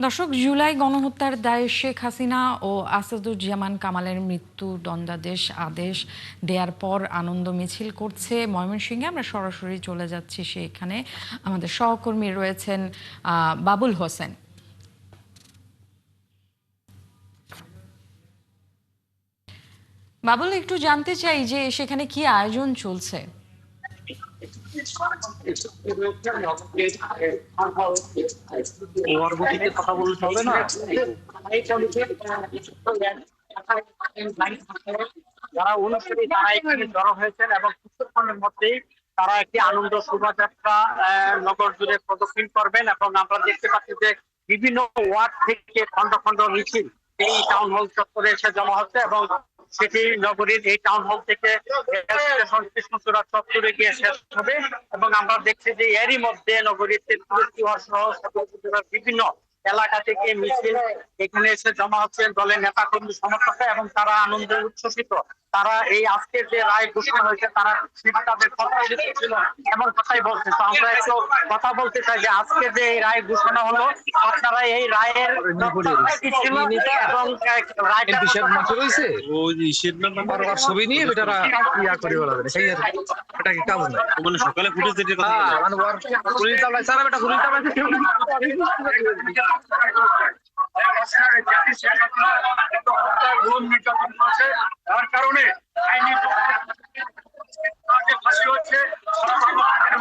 দর্শক, জুলাই গণহত্যার দায়ে শেখ হাসিনা ও আসাদুজ্জামান কামালের মৃত্যু দণ্ডাদেশ আদেশ দেওয়ার পর আনন্দ মিছিল করছে ময়মনসিংহে। আমরা সরাসরি চলে যাচ্ছি সেখানে। আমাদের সহকর্মী রয়েছেন বাবুল হোসেন। বাবুল, একটু জানতে চাই যে সেখানে কি আয়োজন চলছে। কথা বলতে হবে না। যারা অনুসারী তারা এখানে জড়ো হয়েছেন এবং কিছুক্ষণের মধ্যেই তারা একটি আনন্দ শোভাযাত্রা নগর জুড়ে প্রদক্ষিণ করবেন এবং আমরা দেখতে পাচ্ছি যে বিভিন্ন ওয়ার্ড থেকে খন্ড খন্ড মিছিল এই টাউন হল চত্বরে এসে জমা হচ্ছে এবং সেটি নগরীর এই টাউন হল থেকে কৃষ্ণচূড়া চত্বরে গিয়ে শেষ হবে। এবং আমরা দেখছি যে এরই মধ্যে নগরীর সহ বিভিন্ন এলাকা থেকে মিছিল এখানে এসে জমা হচ্ছে দলের নেতা কর্মী সমর্থকরা এবং তারা আনন্দে উচ্ছ্বসিত। তারা এই আজকের যে রায় ঘোষণা হয়েছে তারা সেটা তাদের কথাই ছিল এমন কথাই বলছে। তো আমরা একটু কথা বলতে চাই যে আজকে যে এই রায় ঘোষণা হলো, আপনারা এই রায়ের এবং ছবি নিয়ে বেটারা ইয়া করে বলা যায় সেই এটা কি কাজ না মানে সকালে ফুটেজ যেটা কথা মানে পুলিশ চালায় স্যার এটা পুলিশ চালায় তার কারণে আইনি ফাঁসি হচ্ছে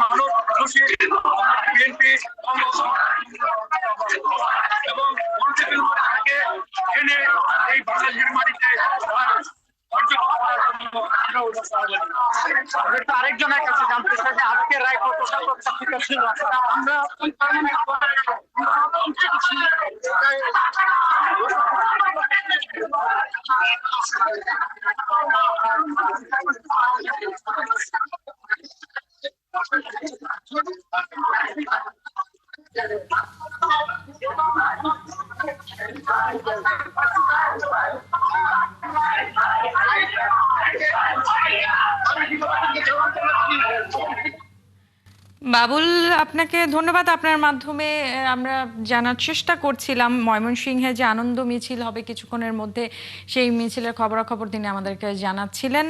মানুষ খুশি বিএনপি এবং এনে এই বাংলাদেশের মাটিতে আরেকজনের কাছে জানতে চাই যে আজকে রায় কতটা প্রত্যাশিত ছিল। আমরা বাবুল, আপনাকে ধন্যবাদ। আপনার মাধ্যমে আমরা জানার চেষ্টা করছিলাম ময়মনসিংহে যে আনন্দ মিছিল হবে কিছুক্ষণের মধ্যে, সেই মিছিলের খবরাখবর তিনি আমাদেরকে জানাচ্ছিলেন।